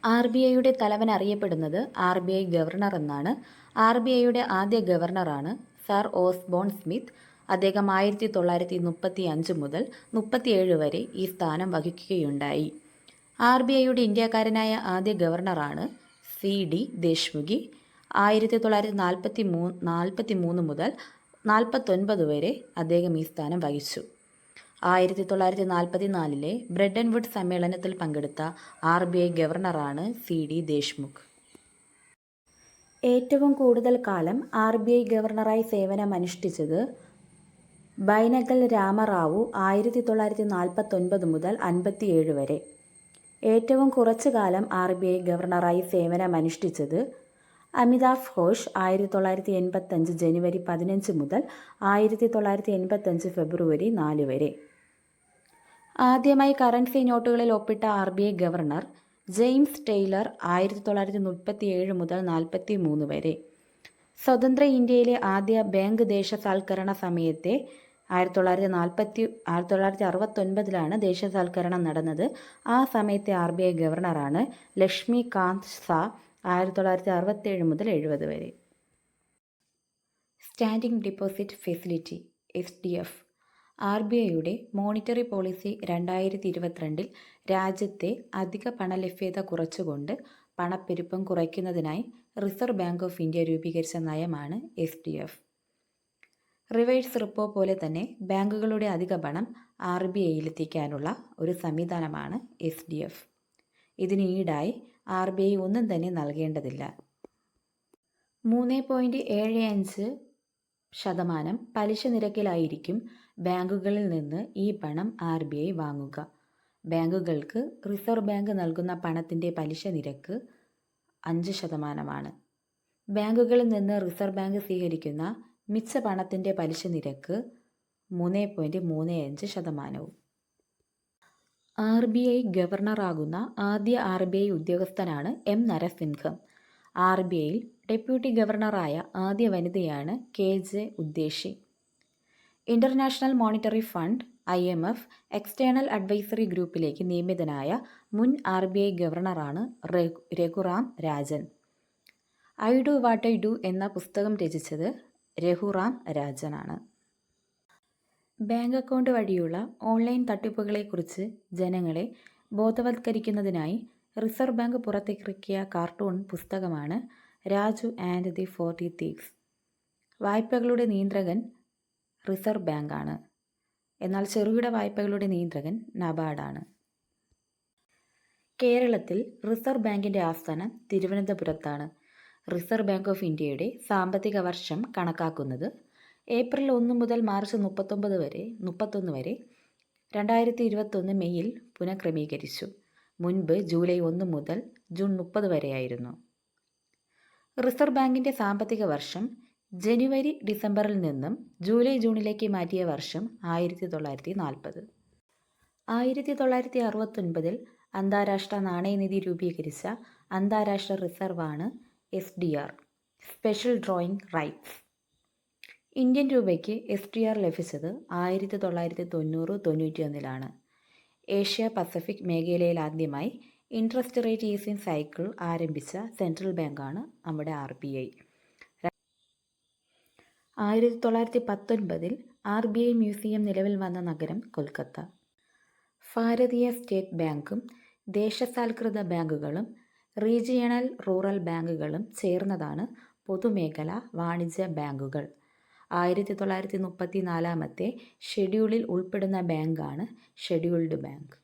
RBIയുടെ തലവൻ അറിയപ്പെടുന്നത് RBI governor എന്നാണ്. RBIയുടെ ആദ്യ ഗവർണറാണ് സർ ഓസ്ബോൺ സ്മിത്ത്. അദ്ദേഹം 1935 മുതൽ 37 വരെ ഈ സ്ഥാനം വഹിക്കുകയുണ്ടായി. RBIയുടെ ഇന്ത്യക്കാരനായ ആദ്യ ഗവർണറാണ് CD ദേശ്മുഖി. 1943 മുതൽ 49 വരെ അദ്ദേഹം ഈ സ്ഥാനം വഹിച്ചു. 1944 ബ്രെഡൻ വുഡ് സമ്മേളനത്തിൽ പങ്കെടുത്ത RBI ഗവർണറാണ് CD ദേശ്മുഖ്. ഏറ്റവും കൂടുതൽ കാലം RBI ഗവർണറായി സേവനമനുഷ്ഠിച്ചത് ബൈനഗൽ രാമറാവു 1949 മുതൽ 57 വരെ. ഏറ്റവും കുറച്ചു കാലം RBI ഗവർണറായി സേവനമനുഷ്ഠിച്ചത് അമിതാഭ് ഘോഷ് 1985 ജനുവരി 15 മുതൽ 1985 ഫെബ്രുവരി 4 വരെ. ആദ്യമായി കറൻസി നോട്ടുകളിൽ ഒപ്പിട്ട RBI ഗവർണർ ജെയിംസ് ടെയ്ലർ 1937 മുതൽ 43 വരെ. സ്വതന്ത്ര ഇന്ത്യയിലെ ആദ്യ ബാങ്ക് ദേശസാൽക്കരണ സമയത്തെ 1969 ദേശസാൽക്കരണം നടന്നത്. ആ സമയത്തെ RBI ഗവർണറാണ് ലക്ഷ്മികാന്ത് സാ 1967 മുതൽ 70 വരെ. Standing deposit facility SDF. RBIയുടെ മോണിറ്ററി പോളിസി 2022 രാജ്യത്തെ അധിക പണലഭ്യത കുറച്ചുകൊണ്ട് പണപ്പെരുപ്പം കുറയ്ക്കുന്നതിനായി റിസർവ് ബാങ്ക് ഓഫ് ഇന്ത്യ രൂപീകരിച്ച നയമാണ് SDF. റിവേഴ്സ് റിപ്പോ പോലെ തന്നെ ബാങ്കുകളുടെ അധിക പണം RBIയിലെത്തിക്കാനുള്ള ഒരു സംവിധാനമാണ് SDF. ഇതിന് ഈടായി RBI ഒന്നും തന്നെ നൽകേണ്ടതില്ല. 3.75% പലിശ നിരക്കിലായിരിക്കും ബാങ്കുകളിൽ നിന്ന് ഈ പണം RBI വാങ്ങുക. ബാങ്കുകൾക്ക് റിസർവ് ബാങ്ക് നൽകുന്ന പണത്തിൻ്റെ പലിശ നിരക്ക് 5%. ബാങ്കുകളിൽ നിന്ന് റിസർവ് ബാങ്ക് സ്വീകരിക്കുന്ന മിച്ച പണത്തിൻ്റെ പലിശ നിരക്ക് 3.35%. RBI ഗവർണറാകുന്ന ആദ്യ RBI ഉദ്യോഗസ്ഥനാണ് M. നരസിംഹം. RBIയിൽ ഡെപ്യൂട്ടി ഗവർണറായ ആദ്യ വനിതയാണ് KJ Udeshi. International monetary fund IMF external advisory ഗ്രൂപ്പിലേക്ക് നിയമിതനായ മുൻ RBI ഗവർണറാണ് Raghuram Rajan. I do what I do എന്ന പുസ്തകം രചിച്ചത് രഘുറാം രാജനാണ്. ബാങ്ക് അക്കൗണ്ട് വഴിയുള്ള ഓൺലൈൻ തട്ടിപ്പുകളെക്കുറിച്ച് ജനങ്ങളെ ബോധവത്കരിക്കുന്നതിനായി റിസർവ് ബാങ്ക് പുറത്തിറക്കിയ കാർട്ടൂൺ പുസ്തകമാണ് രാജു ആൻഡ് ദി 40 Thieves. വായ്പകളുടെ നിയന്ത്രകൻ റിസർവ് ബാങ്കാണ്. എന്നാൽ ചെറുകിട വായ്പകളുടെ നിയന്ത്രകൻ നബാർഡാണ്. കേരളത്തിൽ റിസർവ് ബാങ്കിൻ്റെ ആസ്ഥാനം തിരുവനന്തപുരത്താണ്. റിസർവ് ബാങ്ക് ഓഫ് ഇന്ത്യയുടെ സാമ്പത്തിക വർഷം കണക്കാക്കുന്നത് ഏപ്രിൽ 1 മുതൽ മാർച്ച് 31 വരെ 2021 മെയ്യിൽ പുനഃക്രമീകരിച്ചു. മുൻപ് ജൂലൈ 1 മുതൽ ജൂൺ 30 വരെയായിരുന്നു. റിസർവ് ബാങ്കിൻ്റെ സാമ്പത്തിക വർഷം ജനുവരി ഡിസംബറിൽ നിന്നും ജൂലൈ ജൂണിലേക്ക് മാറ്റിയ വർഷം 1940. 1969 അന്താരാഷ്ട്ര നാണയനിധി രൂപീകരിച്ച അന്താരാഷ്ട്ര റിസർവാണ് SDR, special drawing rights. Indian രൂപയ്ക്ക് SDR ലഭിച്ചത് 1990-91. ഏഷ്യ പസഫിക് മേഖലയിൽ ആദ്യമായി ഇൻട്രസ്റ്റ് റേറ്റ് ഈസിങ് സൈക്കിൾ ആരംഭിച്ച സെൻട്രൽ ബാങ്കാണ് നമ്മുടെ RBI. 1919 RBI മ്യൂസിയം നിലവിൽ വന്ന നഗരം കൊൽക്കത്ത. ഭാരതീയ സ്റ്റേറ്റ് ബാങ്കും ദേശസാൽകൃത ബാങ്കുകളും റീജിയണൽ റൂറൽ ബാങ്കുകളും ചേർന്നതാണ് പൊതുമേഖലാ വാണിജ്യ ബാങ്കുകൾ. 1934 ഷെഡ്യൂളിൽ ഉൾപ്പെടുന്ന ബാങ്കാണ് ഷെഡ്യൂൾഡ് ബാങ്ക്.